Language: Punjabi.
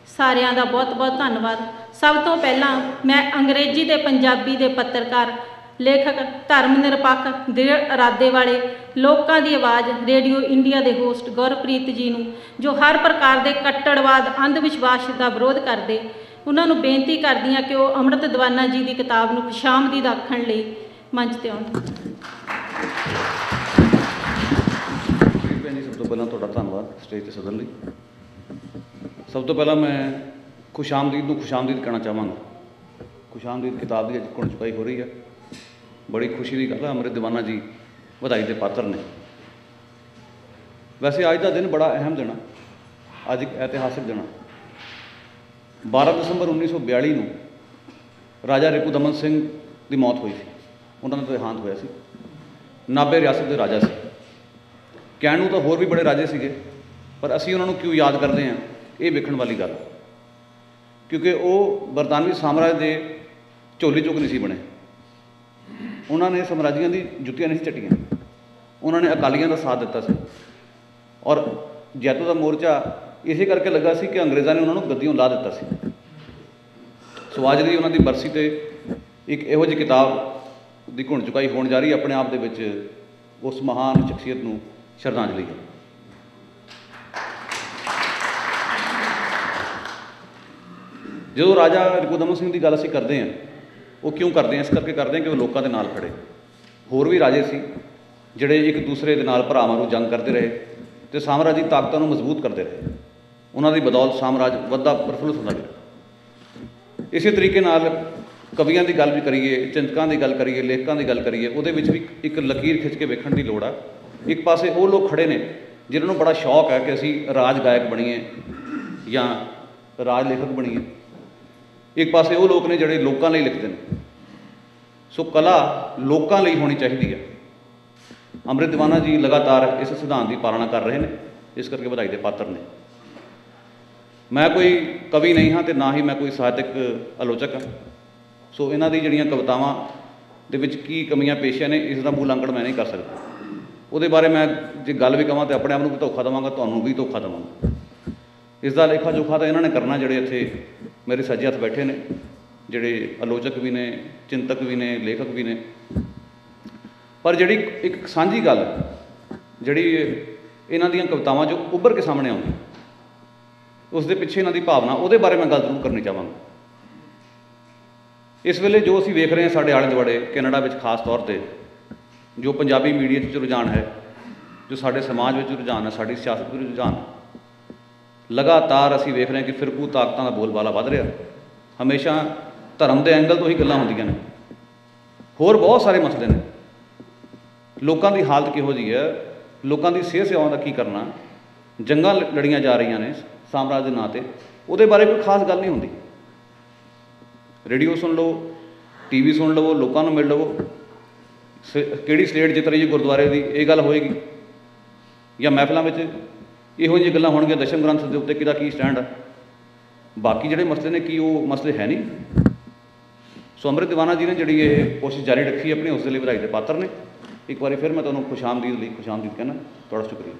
ਸਾਰਿਆਂ ਦਾ ਬਹੁਤ ਬਹੁਤ ਧੰਨਵਾਦ। ਸਭ ਤੋਂ ਪਹਿਲਾਂ ਮੈਂ ਅੰਗਰੇਜ਼ੀ ਤੇ ਪੰਜਾਬੀ ਦੇ ਪੱਤਰਕਾਰ, ਲੇਖਕ, ਧਰਮ ਨਿਰਪੱਖ, ਦ੍ਰਿੜ ਇਰਾਦੇ ਵਾਲੇ, ਲੋਕਾਂ ਦੀ ਆਵਾਜ਼ ਰੇਡੀਓ ਇੰਡੀਆ ਦੇ ਹੋਸਟ ਗੁਰਪ੍ਰੀਤ ਜੀ ਨੂੰ, ਜੋ ਹਰ ਪ੍ਰਕਾਰ ਦੇ ਕੱਟੜਵਾਦ, ਅੰਧ ਵਿਸ਼ਵਾਸ ਦਾ ਵਿਰੋਧ ਕਰਦੇ, ਉਹਨਾਂ ਨੂੰ ਬੇਨਤੀ ਕਰਦੀ ਹਾਂ ਕਿ ਉਹ ਅੰਮ੍ਰਿਤ ਦੀਵਾਨਾ ਜੀ ਦੀ ਕਿਤਾਬ ਨੂੰ ਖੁਸ਼ਾਮਦੀਦ ਆਖਣ ਲਈ ਮੰਚ 'ਤੇ ਆਉਣ। ਸਭ ਤੋਂ ਪਹਿਲਾਂ ਤੁਹਾਡਾ ਧੰਨਵਾਦ ਸਟੇਜ 'ਤੇ ਸੱਦਣ ਲਈ। ਸਭ ਤੋਂ ਪਹਿਲਾਂ ਮੈਂ ਖੁਸ਼ਾਮਦੀਦ ਨੂੰ ਖੁਸ਼ਾਮਦੀਦ ਕਹਿਣਾ ਚਾਹਾਂਗਾ। ਖੁਸ਼ਾਮਦੀਦ ਕਿਤਾਬ ਦੀ ਅੱਜ ਗੁਣ ਚੁਕਾਈ ਹੋ ਰਹੀ ਹੈ, ਬੜੀ ਖੁਸ਼ੀ ਦੀ ਗੱਲ ਹੈ। ਅੰਮ੍ਰਿਤ ਦੀਵਾਨਾ ਜੀ ਵਧਾਈ ਦੇ ਪਾਤਰ ਨੇ। ਵੈਸੇ ਅੱਜ ਦਾ ਦਿਨ ਬੜਾ ਅਹਿਮ ਦਿਨ ਆ, ਅੱਜ ਇੱਕ ਇਤਿਹਾਸਿਕ ਦਿਨ ਆ। 12 ਦਸੰਬਰ 1942 ਨੂੰ ਰਾਜਾ ਰਿਪੂ ਦਮਨ ਸਿੰਘ ਦੀ ਮੌਤ ਹੋਈ ਸੀ, ਉਹਨਾਂ ਦਾ ਦੇਹਾਂਤ ਹੋਇਆ ਸੀ। ਨਾਭੇ ਰਿਆਸਤ ਦੇ ਰਾਜਾ ਸੀ। ਕਹਿਣ ਨੂੰ ਤਾਂ ਹੋਰ ਵੀ ਬੜੇ ਰਾਜੇ ਸੀਗੇ, ਪਰ ਅਸੀਂ ਉਹਨਾਂ ਨੂੰ ਕਿਉਂ ਯਾਦ ਕਰਦੇ ਹਾਂ, ਇਹ ਵੇਖਣ ਵਾਲੀ ਗੱਲ, ਕਿਉਂਕਿ ਉਹ ਬਰਤਾਨਵੀ ਸਾਮਰਾਜ ਦੇ ਝੋਲੀ ਚੁੱਕ ਨਹੀਂ ਸੀ ਬਣੇ। ਉਹਨਾਂ ਨੇ ਸਾਮਰਾਜੀਆਂ ਦੀ ਜੁੱਤੀਆਂ ਨਹੀਂ ਸੀ ਚੱਟੀਆਂ, ਉਹਨਾਂ ਨੇ ਅਕਾਲੀਆਂ ਦਾ ਸਾਥ ਦਿੱਤਾ ਸੀ। ਔਰ ਜੈਤੋ ਦਾ ਮੋਰਚਾ ਇਸੇ ਕਰਕੇ ਲੱਗਾ ਸੀ ਕਿ ਅੰਗਰੇਜ਼ਾਂ ਨੇ ਉਹਨਾਂ ਨੂੰ ਗੱਦੀਓਂ ਲਾ ਦਿੱਤਾ ਸੀ। ਸੋ ਅੱਜ ਦੀ ਉਹਨਾਂ ਦੀ ਬਰਸੀ 'ਤੇ ਇੱਕ ਇਹੋ ਜਿਹੀ ਕਿਤਾਬ ਦੀ ਗੁਣ ਚੁਕਾਈ ਹੋਣ ਜਾ ਰਹੀ, ਆਪਣੇ ਆਪ ਦੇ ਵਿੱਚ ਉਸ ਮਹਾਨ ਸ਼ਖਸੀਅਤ ਨੂੰ ਸ਼ਰਧਾਂਜਲੀ ਹੈ। ਜਦੋਂ ਰਾਜਾ ਰਿਪੂ ਦਮਨ ਸਿੰਘ ਦੀ ਗੱਲ ਅਸੀਂ ਕਰਦੇ ਹਾਂ, ਉਹ ਕਿਉਂ ਕਰਦੇ ਹਾਂ? ਇਸ ਕਰਕੇ ਕਰਦੇ ਹਾਂ ਕਿ ਉਹ ਲੋਕਾਂ ਦੇ ਨਾਲ ਖੜ੍ਹੇ। ਹੋਰ ਵੀ ਰਾਜੇ ਸੀ ਜਿਹੜੇ ਇੱਕ ਦੂਸਰੇ ਦੇ ਨਾਲ ਭਰਾਵਾਂ ਨੂੰ ਜੰਗ ਕਰਦੇ ਰਹੇ ਅਤੇ ਸਾਮਰਾਜੀ ਤਾਕਤਾਂ ਨੂੰ ਮਜ਼ਬੂਤ ਕਰਦੇ ਰਹੇ। ਉਹਨਾਂ ਦੀ ਬਦੌਲਤ ਸਾਮਰਾਜ ਵੱਧਦਾ ਪ੍ਰਫੁੱਲਤ ਹੁੰਦਾ ਗਿਆ। ਇਸੇ ਤਰੀਕੇ ਨਾਲ ਕਵੀਆਂ ਦੀ ਗੱਲ ਵੀ ਕਰੀਏ, ਚਿੰਤਕਾਂ ਦੀ ਗੱਲ ਕਰੀਏ, ਲੇਖਕਾਂ ਦੀ ਗੱਲ ਕਰੀਏ, ਉਹਦੇ ਵਿੱਚ ਵੀ ਇੱਕ ਲਕੀਰ ਖਿੱਚ ਕੇ ਵੇਖਣ ਦੀ ਲੋੜ ਆ। ਇੱਕ ਪਾਸੇ ਉਹ ਲੋਕ ਖੜ੍ਹੇ ਨੇ ਜਿਨ੍ਹਾਂ ਨੂੰ ਬੜਾ ਸ਼ੌਕ ਹੈ ਕਿ ਅਸੀਂ ਰਾਜ ਗਾਇਕ ਬਣੀਏ ਜਾਂ ਰਾਜ ਲੇਖਕ ਬਣੀਏ। ਇੱਕ ਪਾਸੇ ਉਹ ਲੋਕ ਨੇ ਜਿਹੜੇ ਲੋਕਾਂ ਲਈ ਲਿਖਦੇ ਨੇ। ਸੋ ਕਲਾ ਲੋਕਾਂ ਲਈ ਹੋਣੀ ਚਾਹੀਦੀ ਹੈ। ਅੰਮ੍ਰਿਤ ਦੀਵਾਨਾ ਜੀ ਲਗਾਤਾਰ ਇਸ ਸਿਧਾਂਤ ਦੀ ਪਾਲਣਾ ਕਰ ਰਹੇ ਨੇ, ਇਸ ਕਰਕੇ ਵਧਾਈ ਦੇ ਪਾਤਰ ਨੇ। ਮੈਂ ਕੋਈ ਕਵੀ ਨਹੀਂ ਹਾਂ ਅਤੇ ਨਾ ਹੀ ਮੈਂ ਕੋਈ ਸਾਹਿਤਕ ਆਲੋਚਕ ਹਾਂ। ਸੋ ਇਹਨਾਂ ਦੀ ਜਿਹੜੀਆਂ ਕਵਿਤਾਵਾਂ ਦੇ ਵਿੱਚ ਕੀ ਕਮੀਆਂ ਪੇਸ਼ੀਆਂ ਨੇ, ਇਸ ਦਾ ਮੂਲਾਂਕਣ ਮੈਂ ਨਹੀਂ ਕਰ ਸਕਦਾ। ਉਹਦੇ ਬਾਰੇ ਮੈਂ ਜੇ ਗੱਲ ਵੀ ਕਹਾਂ ਤਾਂ ਆਪਣੇ ਆਪ ਨੂੰ ਵੀ ਧੋਖਾ ਦੇਵਾਂਗਾ, ਤੁਹਾਨੂੰ ਵੀ ਧੋਖਾ ਦੇਵਾਂਗਾ। ਇਸ ਦਾ ਲੇਖਾ ਜੋਖਾ ਤਾਂ ਇਹਨਾਂ ਨੇ ਕਰਨਾ ਜਿਹੜੇ ਇੱਥੇ ਮੇਰੇ ਸੱਜੇ ਹੱਥ ਬੈਠੇ ਨੇ, ਜਿਹੜੇ ਆਲੋਚਕ ਵੀ ਨੇ, ਚਿੰਤਕ ਵੀ ਨੇ, ਲੇਖਕ ਵੀ ਨੇ। ਪਰ ਜਿਹੜੀ ਇੱਕ ਸਾਂਝੀ ਗੱਲ, ਜਿਹੜੀ ਇਹਨਾਂ ਦੀਆਂ ਕਵਿਤਾਵਾਂ 'ਚੋਂ ਉੱਭਰ ਕੇ ਸਾਹਮਣੇ ਆਉਂਦੀ, ਉਸ ਦੇ ਪਿੱਛੇ ਇਹਨਾਂ ਦੀ ਭਾਵਨਾ, ਉਹਦੇ ਬਾਰੇ ਮੈਂ ਗੱਲ ਜ਼ਰੂਰ ਕਰਨੀ ਚਾਹਾਂਗਾ। ਇਸ ਵੇਲੇ ਜੋ ਅਸੀਂ ਵੇਖ ਰਹੇ ਹਾਂ ਸਾਡੇ ਆਲੇ ਦੁਆਲੇ, ਕੈਨੇਡਾ ਵਿੱਚ ਖਾਸ ਤੌਰ 'ਤੇ ਜੋ ਪੰਜਾਬੀ ਮੀਡੀਆ 'ਚ ਰੁਝਾਨ ਹੈ, ਜੋ ਸਾਡੇ ਸਮਾਜ ਵਿੱਚ ਰੁਝਾਨ ਹੈ, ਸਾਡੀ ਸਿਆਸਤ ਵਿੱਚ ਰੁਝਾਨ, ਲਗਾਤਾਰ ਅਸੀਂ ਵੇਖ ਰਹੇ ਹਾਂ ਕਿ ਫਿਰਕੂ ਤਾਕਤਾਂ ਦਾ ਬੋਲਬਾਲਾ ਵੱਧ ਰਿਹਾ। ਹਮੇਸ਼ਾ ਧਰਮ ਦੇ ਐਂਗਲ ਤੋਂ ਹੀ ਗੱਲਾਂ ਹੁੰਦੀਆਂ ਨੇ। ਹੋਰ ਬਹੁਤ ਸਾਰੇ ਮਸਲੇ ਨੇ। ਲੋਕਾਂ ਦੀ ਹਾਲਤ ਕਿਹੋ ਜਿਹੀ ਹੈ, ਲੋਕਾਂ ਦੀ ਸਿਹਤ ਸੇਵਾਵਾਂ ਦਾ ਕੀ ਕਰਨਾ, ਜੰਗਾਂ ਲੜੀਆਂ ਜਾ ਰਹੀਆਂ ਨੇ ਸਾਮਰਾਜ ਦੇ ਨਾਂ 'ਤੇ, ਉਹਦੇ ਬਾਰੇ ਕੋਈ ਖਾਸ ਗੱਲ ਨਹੀਂ ਹੁੰਦੀ। ਰੇਡੀਓ ਸੁਣ ਲਓ, TV ਸੁਣ ਲਵੋ, ਲੋਕਾਂ ਨੂੰ ਮਿਲ ਲਵੋ, ਕਿਹੜੀ ਸਟੇਟ ਜਿੱਤ ਰਹੀ ਹੈ ਗੁਰਦੁਆਰੇ ਦੀ, ਇਹ ਗੱਲ ਹੋਏਗੀ। ਜਾਂ ਮਹਿਫਲਾਂ ਵਿੱਚ ਇਹੋ ਜਿਹੀਆਂ ਗੱਲਾਂ ਹੋਣਗੀਆਂ, ਦਸ਼ਮ ਗ੍ਰੰਥ ਦੇ ਉੱਤੇ ਕਿਹਦਾ ਕੀ ਸਟੈਂਡ ਆ। ਬਾਕੀ ਜਿਹੜੇ ਮਸਲੇ ਨੇ, ਕੀ ਉਹ ਮਸਲੇ ਹੈ ਨਹੀਂ? ਸੋ ਅੰਮ੍ਰਿਤ ਦੀਵਾਨਾ ਜੀ ਨੇ ਜਿਹੜੀ ਇਹ ਕੋਸ਼ਿਸ਼ ਜਾਰੀ ਰੱਖੀ ਆਪਣੀ, ਉਸ ਦੇ ਲਈ ਵਧਾਈ ਦੇ ਪਾਤਰ ਨੇ। ਇੱਕ ਵਾਰੀ ਫਿਰ ਮੈਂ ਤੁਹਾਨੂੰ ਖੁਸ਼ਾਮਦੀਦ ਲਈ ਖੁਸ਼ਾਮਦੀਦ ਕਹਿਣਾ। ਤੁਹਾਡਾ ਸ਼ੁਕਰੀਆ।